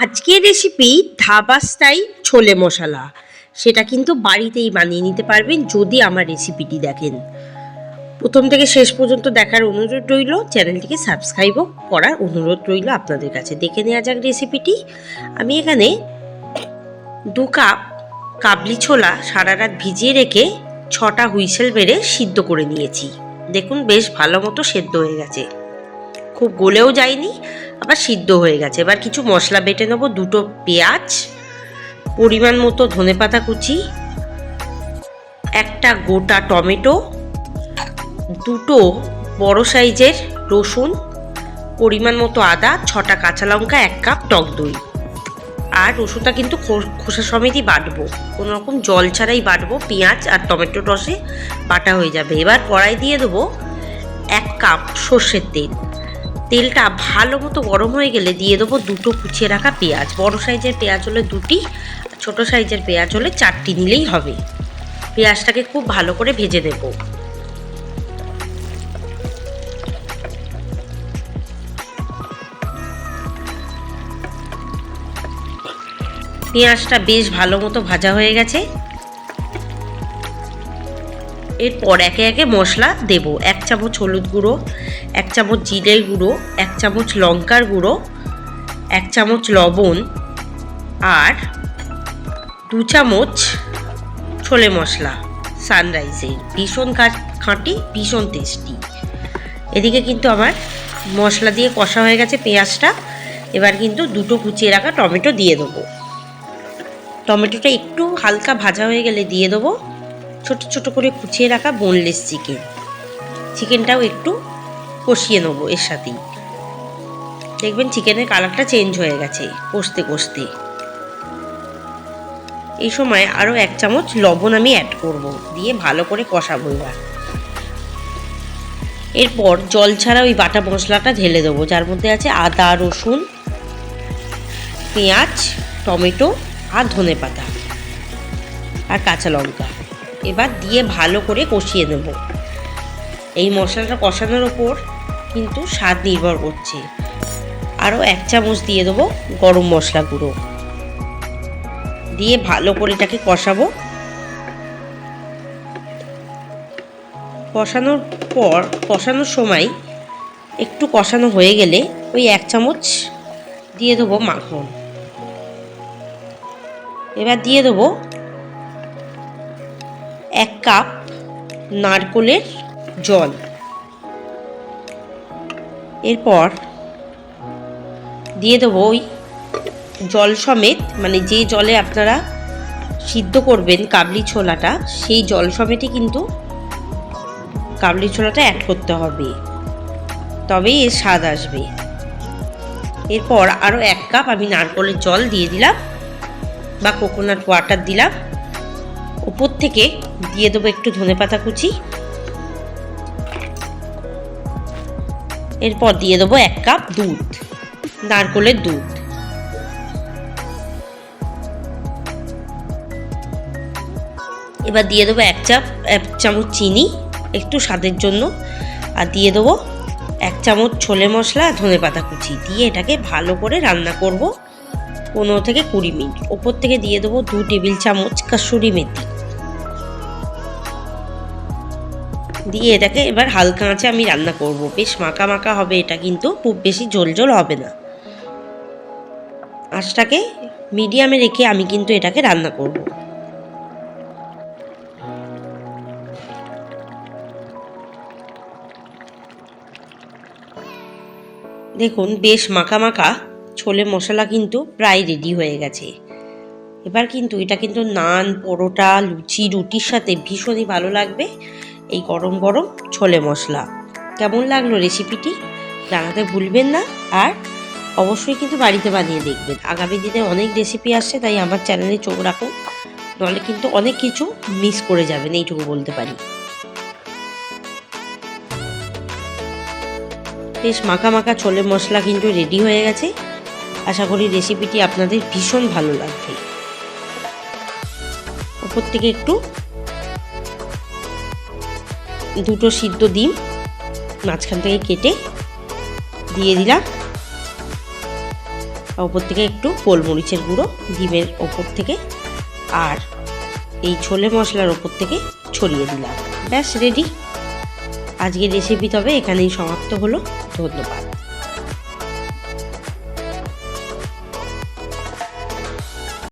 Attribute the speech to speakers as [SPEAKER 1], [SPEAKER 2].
[SPEAKER 1] আজকের recipe dhaba style ছোলে মশলা। সেটা কিন্তু বাড়িতেই বানিয়ে নিতে পারবেন যদি আমার রেসিপিটি দেখেন। প্রথম থেকে শেষ পর্যন্ত দেখার অনুরোধ রইল, চ্যানেলটিকে সাবস্ক্রাইবও করার অনুরোধ রইল আপনাদের কাছে। দেখে নেওয়া যাক রেসিপিটি। আমি এখানে 2 কাপ কাবলি ছোলা সারা রাত ভিজিয়ে রেখে 6টা হুইসেল বেড়ে সিদ্ধ করে নিয়েছি। দেখুন বেশ ভালো মতো সেদ্ধ হয়ে গেছে, খুব গলেও যায়নি, আবার সিদ্ধ হয়ে গেছে। এবার কিছু মশলা বেটে নেবো। 2টো পেঁয়াজ, পরিমাণ মতো ধনেপাতা কুচি, একটা গোটা টমেটো, 2টো বড় সাইজের রসুন, পরিমাণ মতো আদা, 6টা কাঁচা লঙ্কা, 1 কাপ টক দই। আর রসুনটা কিন্তু খোসা সমেতই বাটবো, কোনো রকম জল ছাড়াই বাটবো। পেঁয়াজ আর টমেটোর রসে বাটা হয়ে যাবে। এবার কড়াই দিয়ে দেবো 1 কাপ সর্ষের তেল। তেলটা ভালো মতো গরম হয়ে গেলে দিয়ে দেবো 2টো কুচিয়ে রাখা পেঁয়াজ। বড় সাইজের পেঁয়াজ হলে 2টি, ছোট সাইজের পেঁয়াজ হলে 4টি নিলেই হবে। পেঁয়াজটাকে খুব ভালো করে ভেজে দেব। পেঁয়াজটা বেশ ভালো মতো ভাজা হয়ে গেছে। এরপর একে একে মশলা দেব। 1 চামচ হলুদ গুঁড়ো, 1 চামচ জিরের গুঁড়ো, 1 চামচ লঙ্কার গুঁড়ো, 1 চামচ লবণ আর 2 চামচ ছোলে মশলা সানরাইজের। ভীষণ খাঁটি, ভীষণ টেস্টি। এদিকে কিন্তু আমার মশলা দিয়ে কষা হয়ে গেছে পেঁয়াজটা। এবার কিন্তু 2টো কুচিয়ে রাখা টমেটো দিয়ে দেবো। টমেটোটা একটু হালকা ভাজা হয়ে গেলে দিয়ে দেবো ছোট ছোট করে কুচিয়ে রাখা বোনলেস চিকেন। চিকেনটাও একটু কষিয়ে নেবো এর সাথেই। দেখবেন চিকেনের কালারটা চেঞ্জ হয়ে গেছে কষতে কষতে। এই সময় আরও 1 চামচ লবণ আমি অ্যাড করব, দিয়ে ভালো করে কষাবো। এবার এরপর জল ছাড়া ওই বাটা মশলাটা ঢেলে দেবো, যার মধ্যে আছে আদা, রসুন, পেঁয়াজ, টমেটো আর ধনেপাতা আর কাঁচা লঙ্কা। এবার দিয়ে ভালো করে কষিয়ে নেব। এই মশলাটা কষানোর ওপর কিন্তু স্বাদ নির্ভর করছে। আরও 1 চামচ দিয়ে দেবো গরম মশলা গুঁড়ো, দিয়ে ভালো করে এটাকে কষাবো। কষানোর সময় একটু কষানো হয়ে গেলে ওই 1 চামচ দিয়ে দেবো মাখন। এবার দিয়ে দেবো 1 কাপ নারকেলের জল। এরপর দিয়ে দেবো ওই জল সমেত, মানে যে জলে আপনারা সিদ্ধ করবেন কাবলি ছোলাটা, সেই জল সমেতই কিন্তু কাবলি ছোলাটা অ্যাড করতে হবে, তবেই এর স্বাদ আসবে। এরপর আরও 1 কাপ আমি নারকেলের জল দিয়ে দিলাম বা কোকোনাট ওয়াটার দিলাম। উপর থেকে দিয়ে দেবো একটু ধনেপাতা কুচি। এরপর দিয়ে দেবো 1 কাপ দুধ, নারকেলের দুধ। এবার দিয়ে দেবো 1 চামচ চিনি একটু স্বাদের জন্য, আর দিয়ে দেবো 1 চামচ ছোলে মশলা আর ধনেপাতা কুচি। দিয়ে এটাকে ভালো করে রান্না করব 15 থেকে 20 মিনিট। ওপর থেকে দিয়ে দেবো 2 টেবিল চামচ কাসুরি মেথি। দিয়ে এটাকে এবার হালকা আঁচে আমি রান্না করব। বেশ মাখা মাখা হবে এটা, কিন্তু খুব বেশি ঝোল ঝোল হবে না। আঁচটাকে মিডিয়ামে রেখে আমি কিন্তু এটাকে রান্না করব। দেখুন বেশ মাখা মাখা ছোলে মশলা কিন্তু প্রায় রেডি হয়ে গেছে। এবার কিন্তু এটা কিন্তু নান, পরোটা, লুচি, রুটির সাথে ভীষণই ভালো লাগবে এই গরম গরম ছোলে মশলা। কেমন লাগলো রেসিপিটি জানাতে ভুলবেন না, আর অবশ্যই কিন্তু বাড়িতে বানিয়ে দেখবেন। আগামী দিনে অনেক রেসিপি আসছে, তাই আমার চ্যানেলে চোখ রাখুন, নাহলে কিন্তু অনেক কিছু মিস করে যাবেন, এইটুকু বলতে পারি। বেশ মাখা মাখা ছোলে মশলা কিন্তু রেডি হয়ে গেছে। আশা করি রেসিপিটি আপনাদের ভীষণ ভালো লাগবে। ওপর থেকে একটু 2টো সিদ্ধ ডিম মাঝখান থেকে কেটে দিয়ে দিলাম। ওপর থেকে একটু গোলমরিচের গুঁড়ো ডিমের ওপর থেকে, আর এই ছোলে মশলার ওপর থেকে ছড়িয়ে দিলাম। ব্যাস রেডি। আজকের রেসিপি তবে এখানেই সমাপ্ত হলো। ধন্যবাদ।